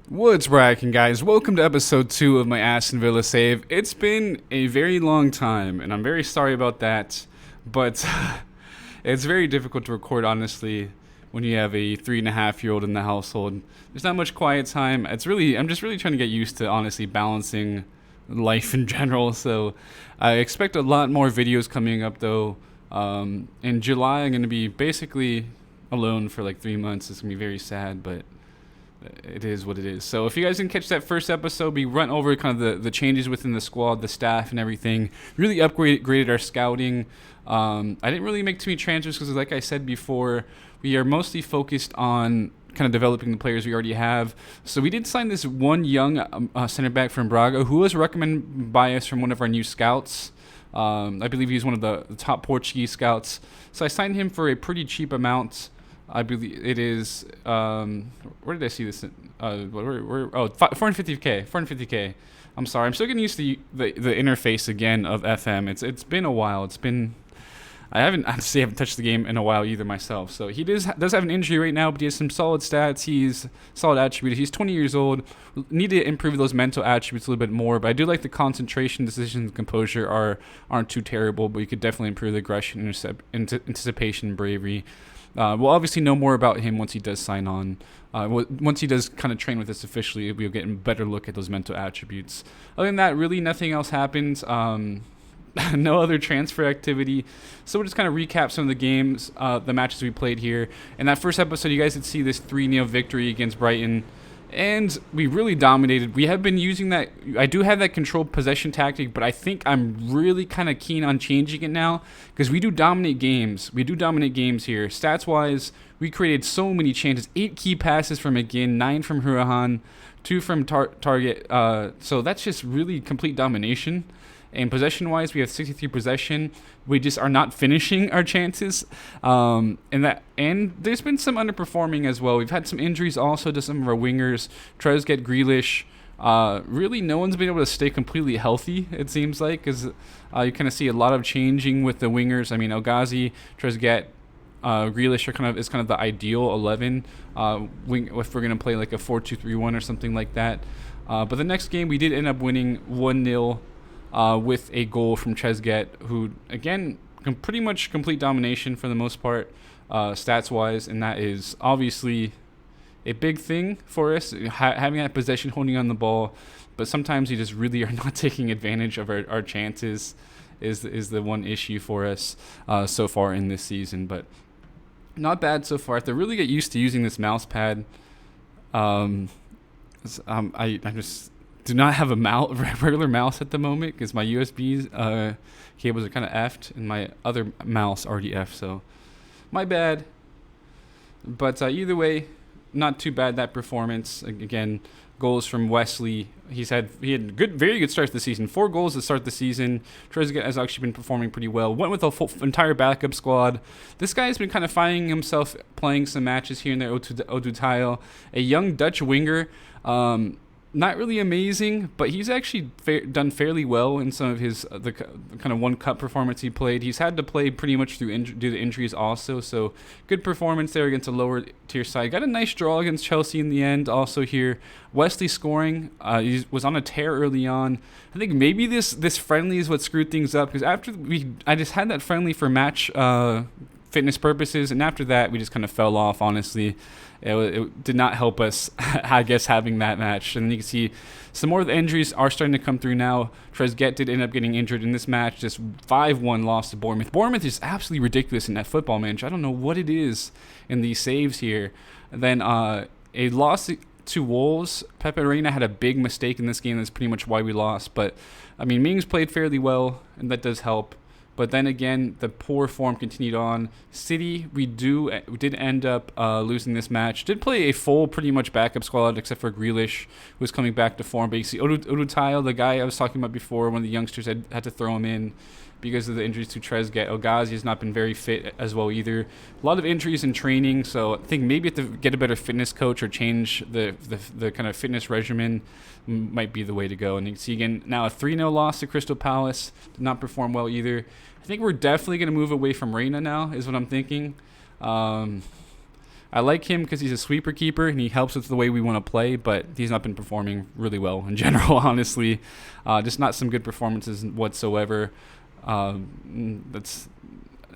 What's bracking, guys? Welcome to episode 2 of my Aston Villa save. It's been a very long time, and I'm very sorry about that, but it's very difficult to record, honestly, when you have a 3.5-year-old in the household. There's not much quiet time. I'm just really trying to get used to, honestly, balancing life in general, so I expect a lot more videos coming up, though. In July, I'm going to be basically alone for like 3 months. It's going to be very sad, but it is what it is. So if you guys didn't catch that first episode, we went over kind of the changes within the squad, the staff, and everything. Really upgraded our scouting. I didn't really make too many transfers because, like I said before, we are mostly focused on kind of developing the players we already have. So we did sign this one young center back from Braga who was recommended by us from one of our new scouts. I believe he's one of the top Portuguese scouts. So I signed him for a pretty cheap amount. I believe it is. Where did I see this? 450k. 450k. I'm sorry. I'm still getting used to the interface again of FM. It's been a while. I haven't touched the game in a while either myself. So he does have an injury right now, but he has some solid stats. He's solid attributes. He's 20 years old. Need to improve those mental attributes a little bit more. But I do like the concentration, decision, and composure aren't too terrible. But you could definitely improve the aggression, anticipation, bravery. We'll obviously know more about him once he does sign on. Once he does kind of train with us officially, we'll get a better look at those mental attributes. Other than that, really nothing else happens. No other transfer activity. So we'll just kind of recap some of the games, the matches we played here. In that first episode, you guys did see this 3-0 victory against Brighton. And we really dominated. We have been using that. I do have that controlled possession tactic, but I think I'm really kind of keen on changing it now because we do dominate games. We do dominate games here. Stats-wise, we created so many chances. 8 key passes from McGinn, 9 from Hurahan, 2 from Target. So that's just really complete domination. And possession-wise, we have 63 possession. We just are not finishing our chances, and there's been some underperforming as well. We've had some injuries also to some of our wingers. Trezeguet, Grealish. Really, no one's been able to stay completely healthy. It seems like, because you kind of see a lot of changing with the wingers. I mean, El Ghazi, Trezeguet, Grealish is kind of the ideal 11. If we're gonna play like a 4-2-3-1 or something like that. But the next game we did end up winning 1-0. With a goal from Trezeguet, who, again, pretty much complete domination for the most part, stats-wise, and that is obviously a big thing for us, having that possession, holding on the ball, but sometimes we just really are not taking advantage of our chances is the one issue for us so far in this season, but not bad so far. I have to really get used to using this mouse pad. I just do not have a regular mouse at the moment because my USB cables are kind of effed and my other mouse already effed, so my bad. But either way, not too bad, that performance. Again, goals from Wesley. He had very good start to the season. 4 goals to start the season. Trezeguet has actually been performing pretty well. Went with a entire backup squad. This guy has been kind of finding himself playing some matches here and there. Untitled, a young Dutch winger. Not really amazing, but he's actually done fairly well in some of his the kind of one cup performance he played. He's had to play pretty much due to injuries also, so good performance there against a lower tier side. Got a nice draw against Chelsea in the end also here. Wesley scoring. He was on a tear early on. I think maybe this friendly is what screwed things up because I just had that friendly for match fitness purposes, and after that we just kind of fell off, honestly. It did not help us, I guess, having that match. And you can see some more of the injuries are starting to come through now. Trezeguet did end up getting injured in this match. Just 5-1 loss to Bournemouth. Bournemouth is absolutely ridiculous in that football match. I don't know what it is in these saves here. And then a loss to Wolves. Pepe Reina had a big mistake in this game. That's pretty much why we lost. But, I mean, Mings played fairly well, and that does help. But then again, the poor form continued on. City, we did end up losing this match. Did play a full, pretty much backup squad, except for Grealish, who was coming back to form. But you see, Odutayo, the guy I was talking about before, one of the youngsters, had to throw him in because of the injuries to Trezeguet. El Ghazi has not been very fit as well either. A lot of injuries in training, so I think maybe have to get a better fitness coach or change the kind of fitness regimen might be the way to go. And you can see again now a 3-0 loss to Crystal Palace. Did not perform well either. I think we're definitely going to move away from Reina now, is what I'm thinking. I like him because he's a sweeper keeper and he helps with the way we want to play, but he's not been performing really well in general, honestly. Just not some good performances whatsoever. That's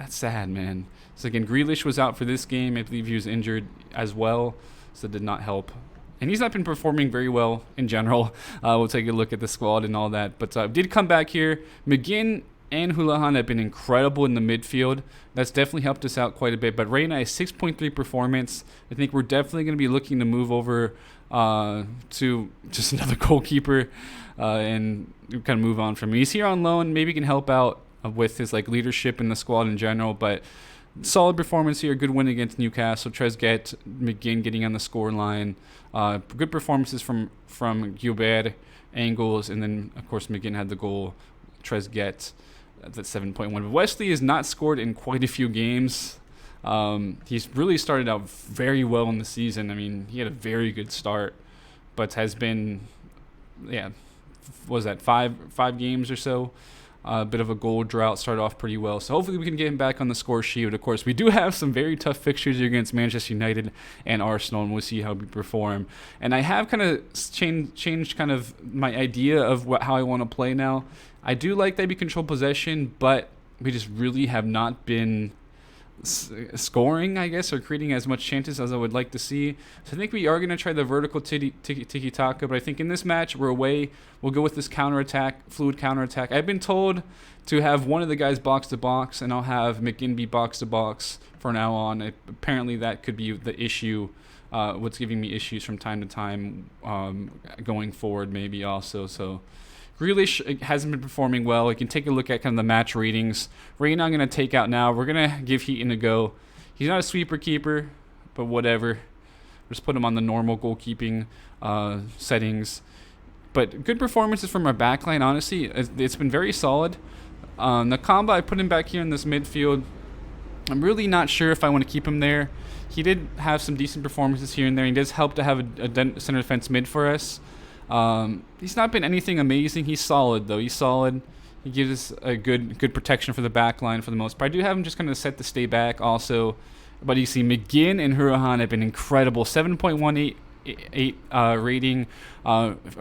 sad, man. So again, Grealish was out for this game. I believe he was injured as well, so it did not help. And he's not been performing very well in general. We'll take a look at the squad and all that. But did come back here. McGinn and Houlihan have been incredible in the midfield. That's definitely helped us out quite a bit. But right now, a 6.3 performance. I think we're definitely going to be looking to move over to just another goalkeeper and kind of move on from him. He's here on loan. Maybe he can help out with his leadership in the squad in general. But solid performance here. Good win against Newcastle. Trezeguet, McGinn getting on the score line. Good performances from Gilbert, Angles, and then, of course, McGinn had the goal. Trezeguet at 7.1. But Wesley has not scored in quite a few games. He's really started out very well in the season. I mean, he had a very good start, but has been, what was that, five games or so? A bit of a goal drought, started off pretty well. So hopefully we can get him back on the score sheet. Of course, we do have some very tough fixtures against Manchester United and Arsenal, and we'll see how we perform. And I have kind of changed kind of my idea of how I want to play now. I do like that we control possession, but we just really have not been scoring, I guess, or creating as much chances as I would like to see. So I think we are going to try the vertical Tiki-Taka, but I think in this match, we're away. We'll go with this counterattack, fluid counterattack. I've been told to have one of the guys box-to-box, and I'll have McGinn be box-to-box from now on. Apparently, that could be the issue, what's giving me issues from time to time going forward maybe also. So Grealish hasn't been performing well. You can take a look at kind of the match ratings. Right now I'm going to take out now. We're going to give Heaton a go. He's not a sweeper keeper, but whatever. Just put him on the normal goalkeeping settings. But good performances from our backline, honestly. It's been very solid. Nakamba, I put him back here in this midfield. I'm really not sure if I want to keep him there. He did have some decent performances here and there. He does help to have a center defense mid for us. He's not been anything amazing. He's solid, though. He's solid. He gives us a good protection for the back line for the most part. I do have him just kind of set to stay back also. But you see, McGinn and Hurahan have been incredible. 7.18 rating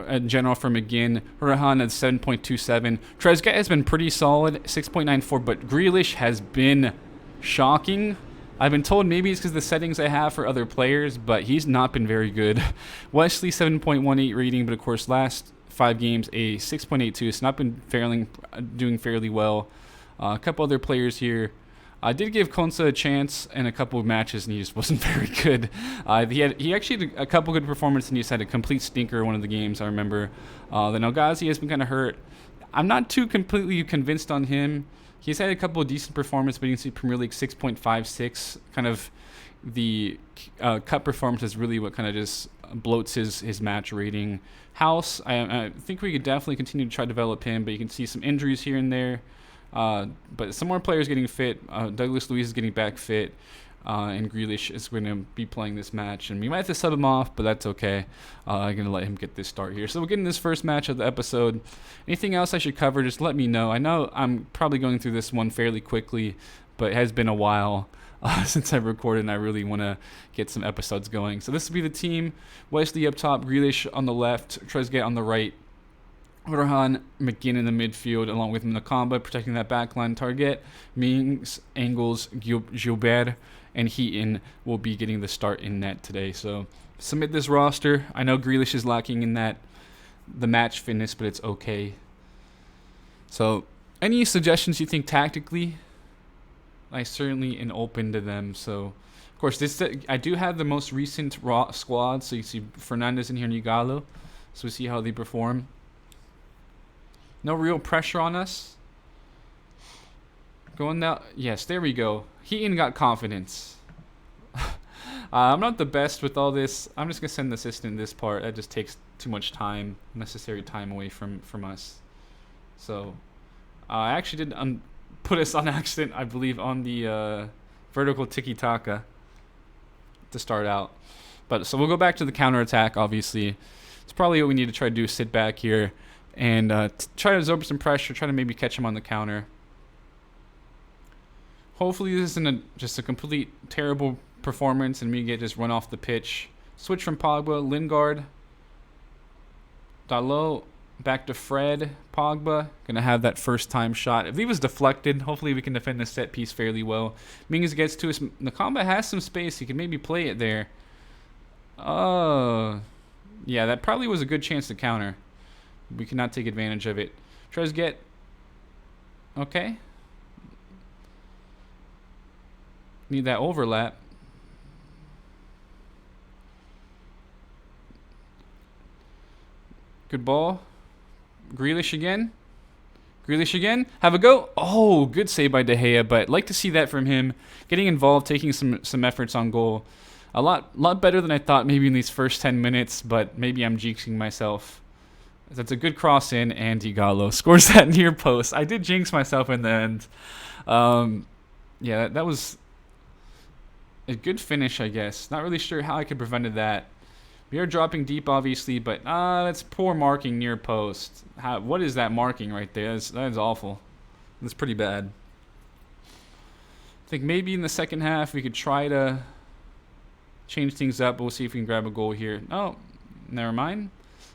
in general for McGinn. Hurahan at 7.27. Trezeguet has been pretty solid, 6.94. But Grealish has been shocking. I've been told maybe it's because of the settings I have for other players, but he's not been very good. Wesley, 7.18 rating, but of course, last 5 games, a 6.82. It's not been doing fairly well. A couple other players here. I did give Konsa a chance in a couple of matches, and he just wasn't very good. He actually had a couple good performances, and he just had a complete stinker in one of the games, I remember. Then El Ghazi has been kind of hurt. I'm not too completely convinced on him. He's had a couple of decent performances, but you can see Premier League 6.56. Kind of the cup performance is really what kind of just bloats his match rating. House, I think we could definitely continue to try to develop him, but you can see some injuries here and there. But some more players getting fit. Douglas Luiz is getting back fit. And Grealish is going to be playing this match. And we might have to sub him off, but that's okay. I'm going to let him get this start here. So we'll get in this first match of the episode. Anything else I should cover, just let me know. I know I'm probably going through this one fairly quickly, but it has been a while since I've recorded, and I really want to get some episodes going. So this will be the team. Wesley up top, Grealish on the left, Trezeguet on the right, Orhan, McGinn in the midfield, along with Nakamba protecting that backline target. Mings, Angles, Gilbert, and Heaton will be getting the start in net today. So submit this roster. I know Grealish is lacking in the match fitness, but it's okay. So any suggestions you think tactically, I certainly am open to them. So of course I do have the most recent raw squad. So you see Fernandes in here and Igalo. So we see how they perform. No real pressure on us. Going down. Yes, there we go. Heaton got confidence. I'm not the best with all this. I'm just going to send the assistant this part. That just takes too much time, unnecessary time away from us. So I actually did put us on accident, I believe, on the vertical Tiki-Taka to start out. But so we'll go back to the counterattack, obviously. It's probably what we need to try to do, sit back here and try to absorb some pressure, try to maybe catch him on the counter. Hopefully this isn't just a complete terrible performance and me get just run off the pitch. Switch from Pogba, Lingard, Dalot, back to Fred, Pogba. Gonna have that first time shot. If he was deflected, hopefully we can defend the set piece fairly well. Mings gets to us. Nakamba has some space. He can maybe play it there. Oh, yeah, that probably was a good chance to counter. We cannot take advantage of it. Tries to get. Okay. Need that overlap. Good ball. Grealish again. Grealish again. Have a go. Oh, good save by De Gea, but like to see that from him. Getting involved, taking some efforts on goal. A lot better than I thought maybe in these first 10 minutes, but maybe I'm jinxing myself. That's a good cross in, and Igalo scores that near post. I did jinx myself in the end. Yeah, that was a good finish, I guess. Not really sure how I could have prevented that. We are dropping deep, obviously, but that's poor marking near post. What is that marking right there? That is awful. That's pretty bad. I think maybe in the second half we could try to change things up. We'll see if we can grab a goal here. Oh, never mind.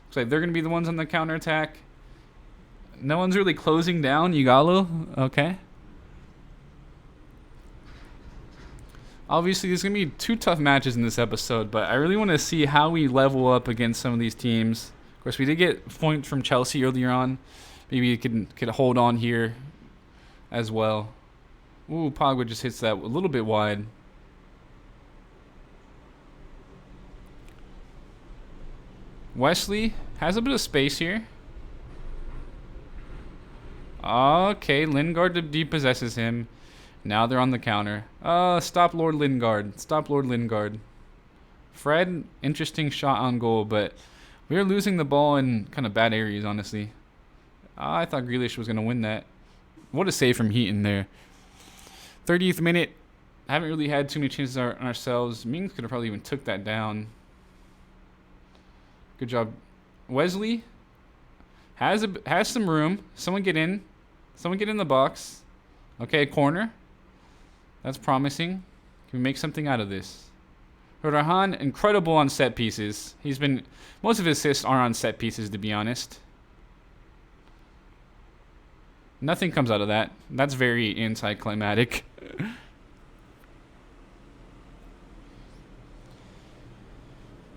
Looks like they're going to be the ones on the counterattack. No one's really closing down Igalo. Okay. Obviously, there's going to be 2 tough matches in this episode, but I really want to see how we level up against some of these teams. Of course, we did get points from Chelsea earlier on. Maybe we could hold on here as well. Ooh, Pogba just hits that a little bit wide. Wesley has a bit of space here. Okay, Lingard depossesses him. Now they're on the counter. Stop Lord Lingard. Stop Lord Lingard. Fred, interesting shot on goal, but we are losing the ball in kind of bad areas, honestly. I thought Grealish was going to win that. What a save from Heaton there. 30th minute. Haven't really had too many chances on ourselves. Mings could have probably even took that down. Good job. Wesley has some room. Someone get in. Someone get in the box. Okay, corner. That's promising. Can we make something out of this? Rodahan, incredible on set pieces. Most of his assists are on set pieces, to be honest. Nothing comes out of that. That's very anticlimactic.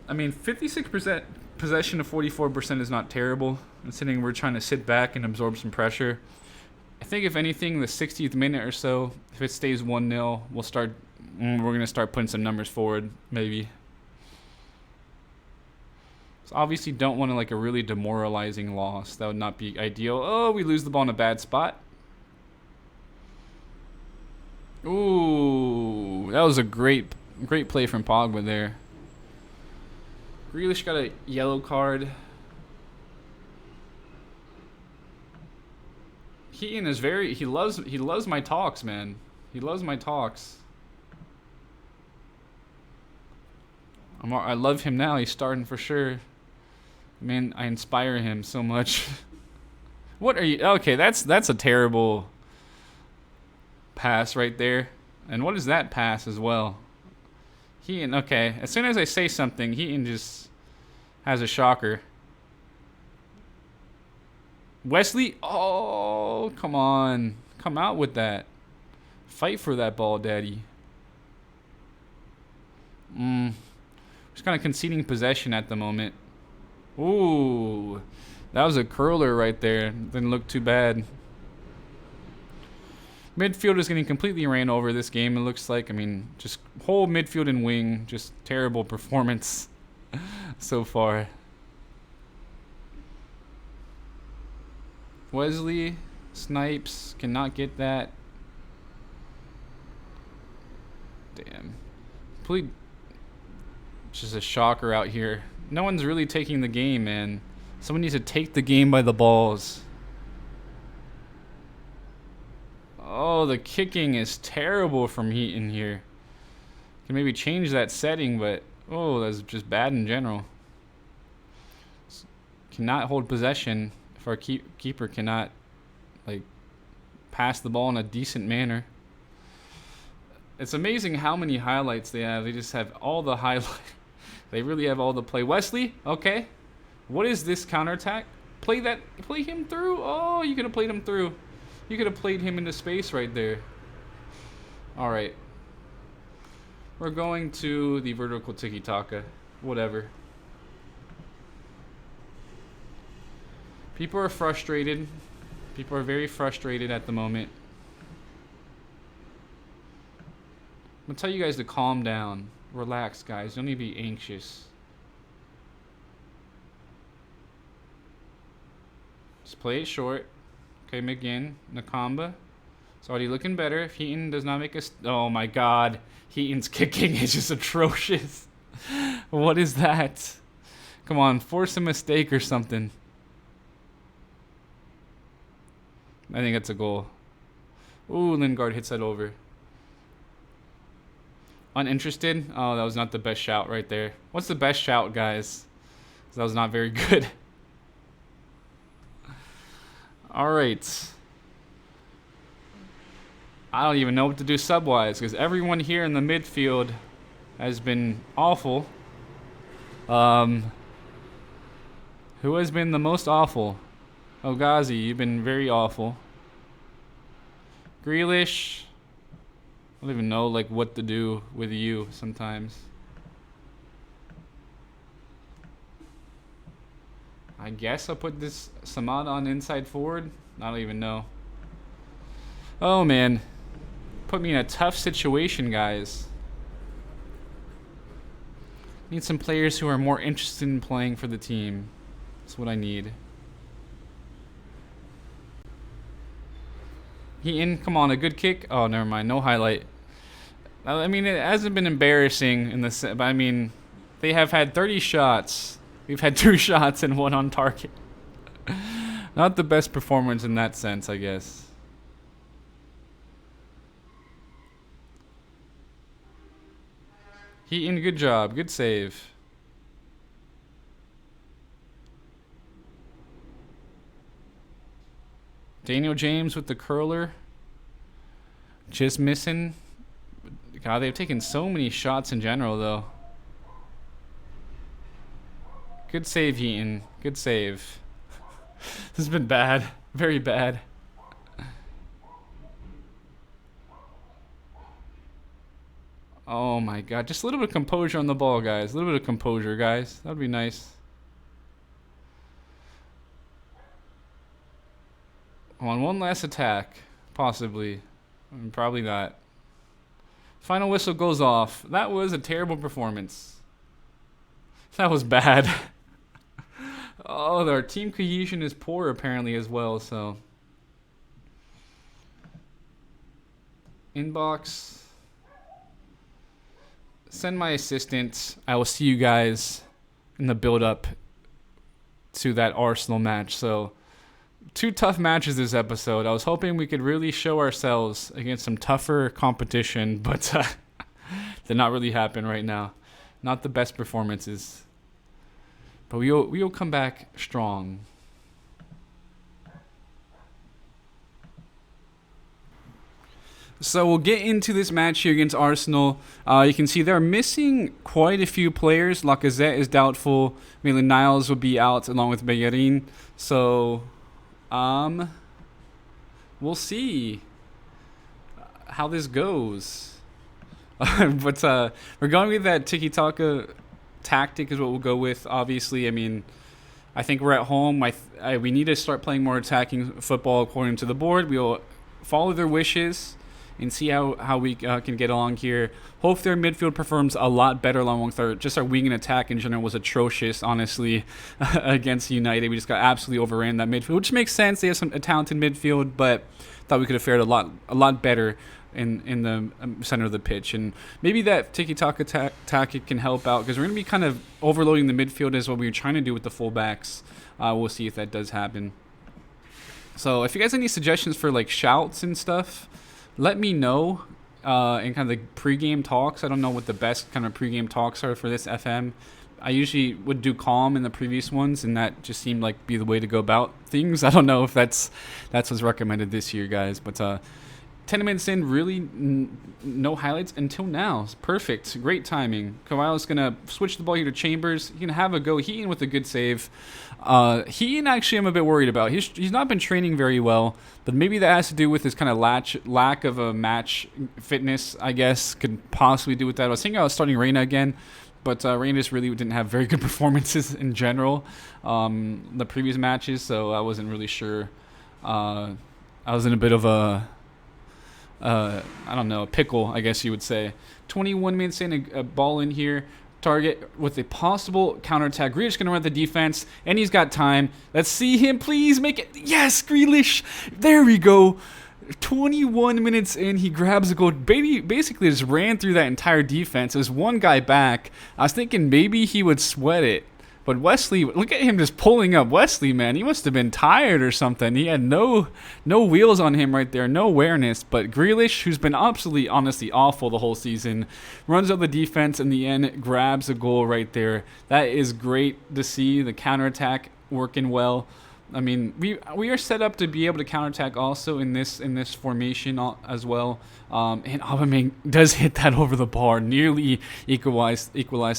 I mean, 56% possession of 44% is not terrible. Considering we're trying to sit back and absorb some pressure. I think if anything, the 60th minute or so, if it stays 1-0, we're going to start putting some numbers forward, maybe. So obviously don't want a really demoralizing loss. That would not be ideal. Oh, we lose the ball in a bad spot. Ooh, that was a great play from Pogba there. Grealish got a yellow card. Heaton is he loves my talks, man. He loves my talks. I love him now. He's starting for sure. Man, I inspire him so much. What are you? Okay, that's a terrible pass right there. And what is that pass as well? Heaton, okay. As soon as I say something, Heaton just has a shocker. Wesley, oh, come on. Come out with that. Fight for that ball, daddy. Just kind of conceding possession at the moment. Ooh, that was a curler right there. Didn't look too bad. Midfield is getting completely ran over this game, it looks like. I mean, just whole midfield and wing, just terrible performance so far. Wesley snipes, cannot get that. Damn. Complete, just a shocker out here. No one's really taking the game, man. Someone needs to take the game by the balls. Oh, the kicking is terrible from Heaton here. Can maybe change that setting, but oh, that's just bad in general. Cannot hold possession if our keeper cannot pass the ball in a decent manner. It's amazing how many highlights they have. They just have all the highlights. They really have all the play. Wesley, okay. What is this counterattack? Play him through. Oh, you could have played him through. You could have played him into space right there. All right. We're going to the vertical Tiki-Taka. Whatever. People are frustrated. People are very frustrated at the moment. I'm going to tell you guys to calm down. Relax, guys. Don't need to be anxious. Just play it short. Okay, McGinn, Nakamba. It's already looking better. If Heaton does not make a... Oh, my God. Heaton's kicking is just atrocious. What is that? Come on, force a mistake or something. I think that's a goal. Ooh, Lingard hits that over. Uninterested? Oh, that was not the best shout right there. What's the best shout, guys? That was not very good. All right. I don't even know what to do sub-wise because everyone here in the midfield has been awful. Who has been the most awful? Oh, Ghazi, you've been very awful. Grealish. I don't even know like what to do with you sometimes. I guess I'll put this Samad on inside forward. I don't even know. Oh man. Put me in a tough situation, guys. Need some players who are more interested in playing for the team. That's what I need. Come on, a good kick. Oh, never mind. No highlight. I mean, it hasn't been embarrassing in the. But I mean, they have had 30 shots. We've had 2 shots and 1 on target. Not the best performance in that sense, I guess. Good job. Good save. Daniel James with the curler. Just missing. God, they've taken so many shots in general, though. Good save, Heaton. Good save. This has been bad. Very bad. Oh, my God. Just a little bit of composure on the ball, guys. A little bit of composure, guys. That would be nice. On one last attack, possibly. Probably not. Final whistle goes off. That was a terrible performance. That was bad. Oh, our team cohesion is poor apparently as well, so. Inbox. Send my assistant. I will see you guys in the build-up to that Arsenal match. So, 2 tough matches this episode. I was hoping we could really show ourselves against some tougher competition, but did not really happen right now. Not the best performances. But we'll come back strong. So we'll get into this match here against Arsenal. You can see they're missing quite a few players. Lacazette is doubtful. Maitland-Niles will be out along with Bellerin. So, we'll see how this goes. But we're going with that Tiki-Taka tactic is what we'll go with. Obviously, I mean, I think we're at home. We need to start playing more attacking football according to the board. We'll follow their wishes and see how we can get along here. Hope their midfield performs a lot better along with our wing and attack in general was atrocious, honestly, against United. We just got absolutely overran that midfield, which makes sense. They have a talented midfield, but thought we could have fared a lot better in the center of the pitch. And maybe that Tiki-Taka tactic can help out because we're going to be kind of overloading the midfield as what we were trying to do with the fullbacks. We'll see if that does happen. So if you guys have any suggestions for like shouts and stuff, let me know in kind of the pregame talks. I don't know what the best kind of pregame talks are for this FM. I usually would do calm in the previous ones, and that just seemed like be the way to go about things. I don't know if that's what's recommended this year, guys. But 10 minutes in, really no highlights until now. It's perfect. Great timing. Kawhi's going to switch the ball here to Chambers. He can have a go. Heaton with a good save. Heaton, actually, I'm a bit worried about. He's not been training very well, but maybe that has to do with his kind of lack of a match fitness, I guess. Could possibly do with that. I was thinking I was starting Reyna again, but Reyna just really didn't have very good performances in general the previous matches, so I wasn't really sure. I was in a bit of a I don't know, a pickle, I guess you would say. 21 minutes in, a ball in here. Target with a possible counterattack. Grealish going to run the defense, and he's got time. Let's see him, please make it. Yes, Grealish. There we go. 21 minutes in, he grabs a goal. Basically just ran through that entire defense. There's one guy back. I was thinking maybe he would sweat it. But Wesley, look at him just pulling up. Wesley, man, he must have been tired or something. He had no wheels on him right there, no awareness. But Grealish, who's been absolutely, honestly awful the whole season, runs out the defense in the end, grabs a goal right there. That is great to see, the counterattack working well. I mean, we are set up to be able to counterattack also in this formation as well. And Aubameyang does hit that over the bar, nearly equalize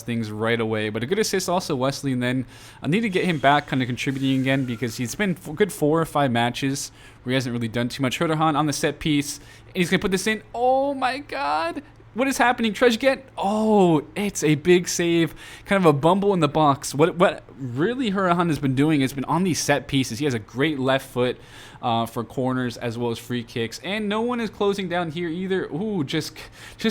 things right away. But a good assist also, Wesley. And then I need to get him back kind of contributing again, because he's been good 4 or 5 matches where he hasn't really done too much. Hurtahan on the set piece. And he's going to put this in. Oh, my God. What is happening? Trezeguet. Oh, it's a big save. Kind of a bumble in the box. What really Hurahan has been doing has been on these set pieces. He has a great left foot for corners as well as free kicks. And no one is closing down here either. Ooh, just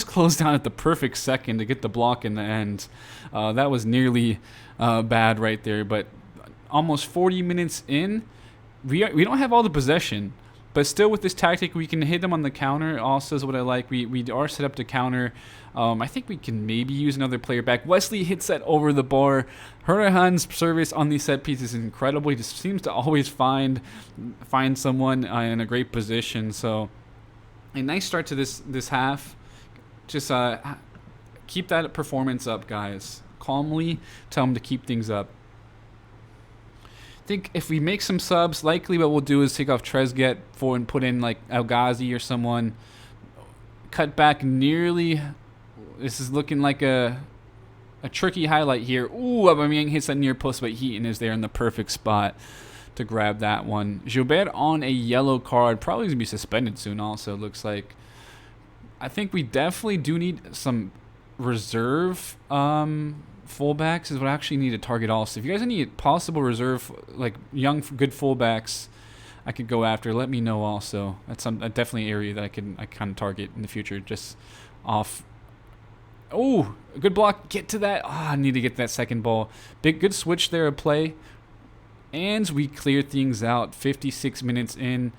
closed down at the perfect second to get the block in the end. That was nearly bad right there. But almost 40 minutes in, we don't have all the possession. But still, with this tactic, we can hit them on the counter. Also is what I like. We are set up to counter. I think we can maybe use another player back. Wesley hits that over the bar. Hurahan's service on these set pieces is incredible. He just seems to always find someone in a great position. So a nice start to this half. Just keep that performance up, guys. Calmly tell them to keep things up. I think if we make some subs, likely what we'll do is take off Trezeguet and put in like El Ghazi or someone. Cut back nearly. This is looking like a tricky highlight here. Ooh, Aubameyang hits that near post, but Heaton is there in the perfect spot to grab that one. Gilbert on a yellow card. Probably going to be suspended soon also, looks like. I think we definitely do need some reserve fullbacks is what I actually need to target also. If you guys have any possible reserve, like young, good fullbacks I could go after, let me know also. That's definitely an area that I kind of target in the future. Just off. Oh, a good block. Get to that. I need to get that second ball. Good switch there of play. And we clear things out. 56 minutes in.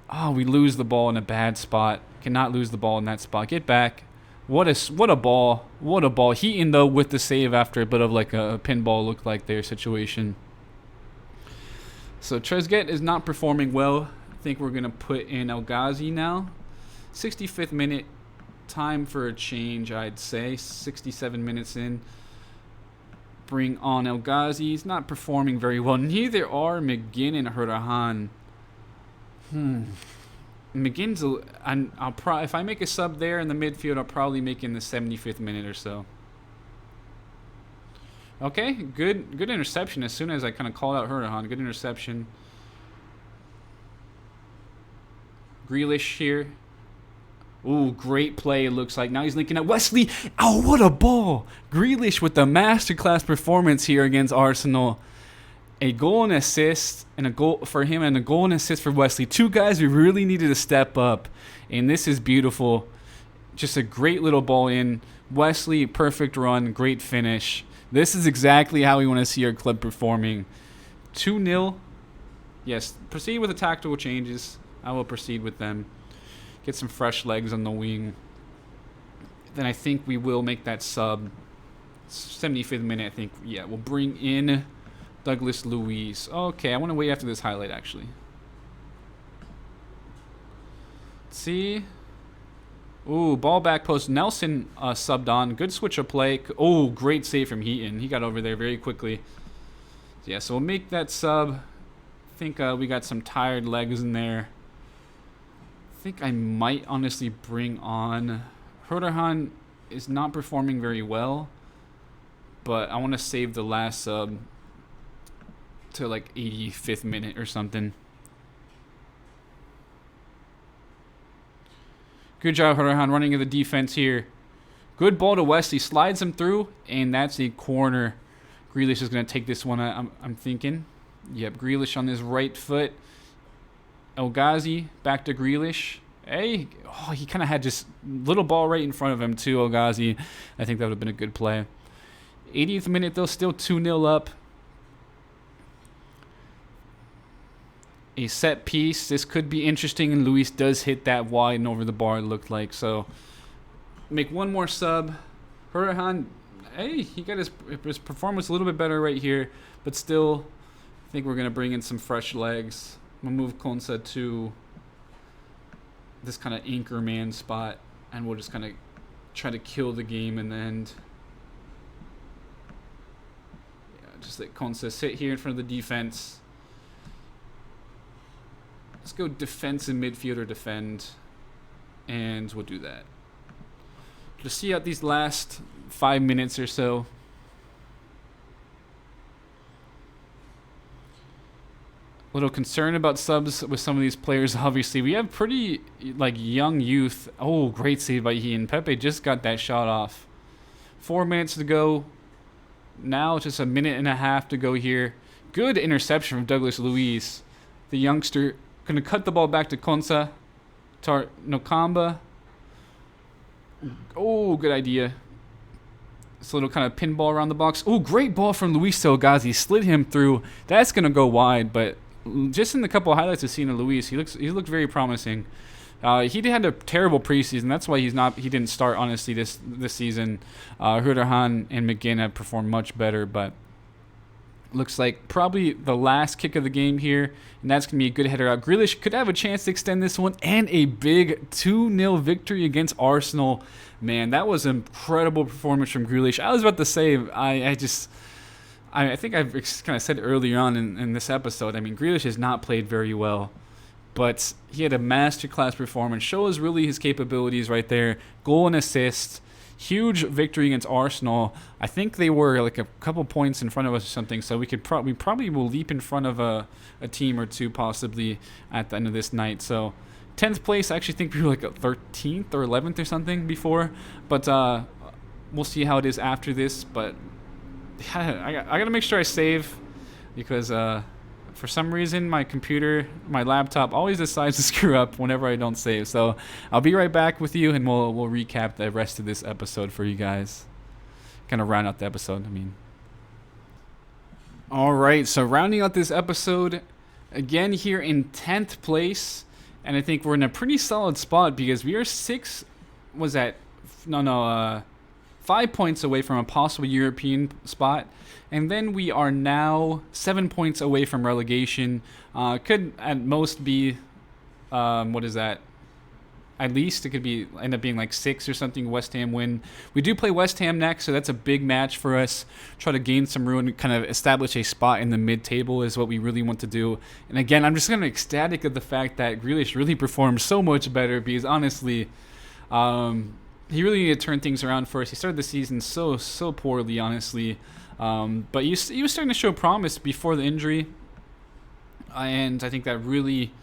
Oh, we lose the ball in a bad spot. Cannot lose the ball in that spot. Get back. What a ball. What a ball. Heaton, though, with the save after a bit of like a pinball looked like their situation. So Trezeguet is not performing well. I think we're going to put in El Ghazi now. 65th minute. Time for a change, I'd say. 67 minutes in. Bring on El Ghazi. He's not performing very well. Neither are McGinn and Hurahan. McGinn's, if I make a sub there in the midfield, I'll probably make in the 75th minute or so. Okay, good interception as soon as I kind of called out Hurahan. Good interception. Grealish here. Ooh, great play it looks like. Now he's linking up Wesley. Oh, what a ball. Grealish with the masterclass performance here against Arsenal. A goal and assist, and a goal for him, and a goal and assist for Wesley. 2 guys we really needed to step up, and this is beautiful. Just a great little ball in. Wesley, perfect run, great finish. This is exactly how we want to see our club performing. 2-0. Yes, proceed with the tactical changes. I will proceed with them. Get some fresh legs on the wing. Then I think we will make that sub. 75th minute, I think. Yeah, we'll bring in Douglas Luiz. Okay, I want to wait after this highlight, actually. Let's see. Ooh, ball back post. Nelson subbed on. Good switch of play. Oh, great save from Heaton. He got over there very quickly. Yeah, so we'll make that sub. I think we got some tired legs in there. think I might honestly bring on Roderhan. Is not performing very well, but I want to save the last sub to like 85th minute or something. Good job, Roderhan, running in the defense here. Good ball to Wesley, slides him through, and that's a corner. Grealish is going to take this one, I'm thinking. Yep, Grealish on his right foot. El Ghazi back to Grealish. Hey, oh, he kind of had just little ball right in front of him too, El Ghazi. I think that would have been a good play. 80th minute, though, still 2-0 up. A set piece. This could be interesting, and Luis does hit that wide and over the bar, it looked like. So, make one more sub. Roderhan, hey, he got his performance a little bit better right here, but still, I think we're going to bring in some fresh legs. We'll move Konsa to this kind of anchor man spot, and we'll just kind of try to kill the game in the end. Yeah, just let Konsa sit here in front of the defense. Let's go defensive midfielder defend, and we'll do that. Just see out these last 5 minutes or so. A little concerned about subs with some of these players. Obviously, we have pretty like young youth. Oh, great save by Ian. Pepe just got that shot off. 4 minutes to go. Now just a minute and a half to go here. Good interception from Douglas Luiz. The youngster going to cut the ball back to Konsa. Nokamba. Oh, good idea. This little kind of pinball around the box. Oh, great ball from Luis Ghazi. Slid him through. That's going to go wide, but just in the couple of highlights I've seen of Luis, he looked very promising. He had a terrible preseason. That's why he didn't start, honestly, this season. Roderhan and McGinn have performed much better, but looks like probably the last kick of the game here, and that's going to be a good header out. Grealish could have a chance to extend this one, and a big 2-0 victory against Arsenal. Man, that was an incredible performance from Grealish. I was about to say, I think I've kind of said earlier on in this episode, I mean, Grealish has not played very well, but he had a masterclass performance. Shows really his capabilities right there. Goal and assist. Huge victory against Arsenal. I think they were like a couple points in front of us or something, so we probably will leap in front of a team or two possibly at the end of this night. So 10th place, I actually think we were like 13th or 11th or something before, but we'll see how it is after this. But yeah, I gotta make sure I save, because for some reason my laptop always decides to screw up whenever I don't save. So I'll be right back with you, and we'll recap the rest of this episode for you guys. Kind of round out the episode, I mean. All right, so rounding out this episode, again here in 10th place, and I think we're in a pretty solid spot because we are 5 points away from a possible European spot. And then we are now 7 points away from relegation. Could at most be, what is that? At least it could end up being like 6 or something. West Ham win. We do play West Ham next, so that's a big match for us. Try to gain some room and kind of establish a spot in the mid-table is what we really want to do. And again, I'm just kind of ecstatic of the fact that Grealish really performed so much better, because honestly, he really needed to turn things around for us. He started the season so poorly, honestly. But he was starting to show promise before the injury. And I think that really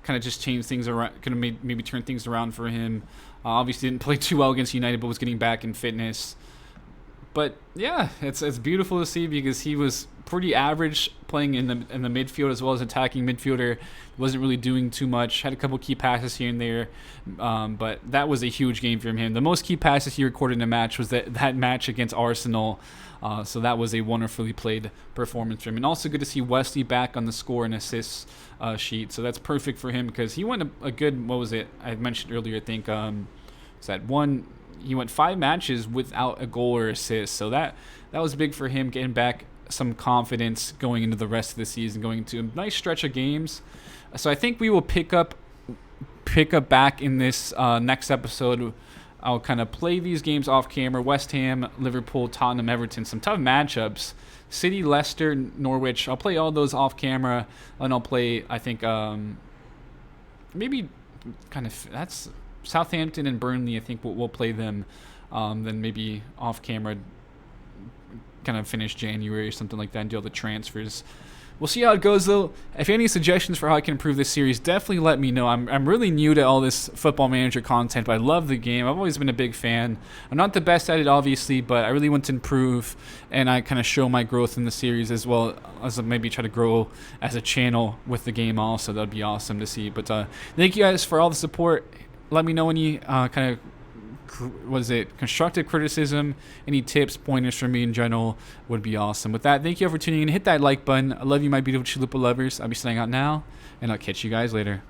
kind of just changed things around, kind of maybe turn things around for him. Obviously didn't play too well against United, but was getting back in fitness. But yeah, it's beautiful to see, because he was pretty average playing in the midfield as well as attacking midfielder. Wasn't really doing too much. Had a couple key passes here and there, but that was a huge game from him. The most key passes he recorded in a match was that match against Arsenal. So that was a wonderfully played performance from him. And also good to see Wesley back on the score and assists sheet. So that's perfect for him, because he went a good, what was it? I mentioned earlier, I think, he went 5 matches without a goal or assist. So that was big for him, getting back some confidence going into the rest of the season, going into a nice stretch of games. So I think we will pick up back in this next episode. I'll kind of play these games off camera. West Ham, Liverpool, Tottenham, Everton. Some tough matchups. City, Leicester, Norwich. I'll play all those off camera. And I'll play, I think, maybe kind of that's Southampton and Burnley. I think we'll play them. Then maybe off camera, kind of finish January or something like that and do all the transfers. We'll see how it goes, though. If you have any suggestions for how I can improve this series, definitely let me know. I'm really new to all this Football Manager content, but I love the game. I've always been a big fan. I'm not the best at it, obviously, but I really want to improve, and I kind of show my growth in the series as well as maybe try to grow as a channel with the game also. That would be awesome to see. But thank you guys for all the support. Let me know any kind of constructive criticism, any tips, pointers from me in general would be awesome. With that, thank you for tuning in. Hit that like button. I love you, my beautiful Chalupa lovers. I'll be signing out now, and I'll catch you guys later.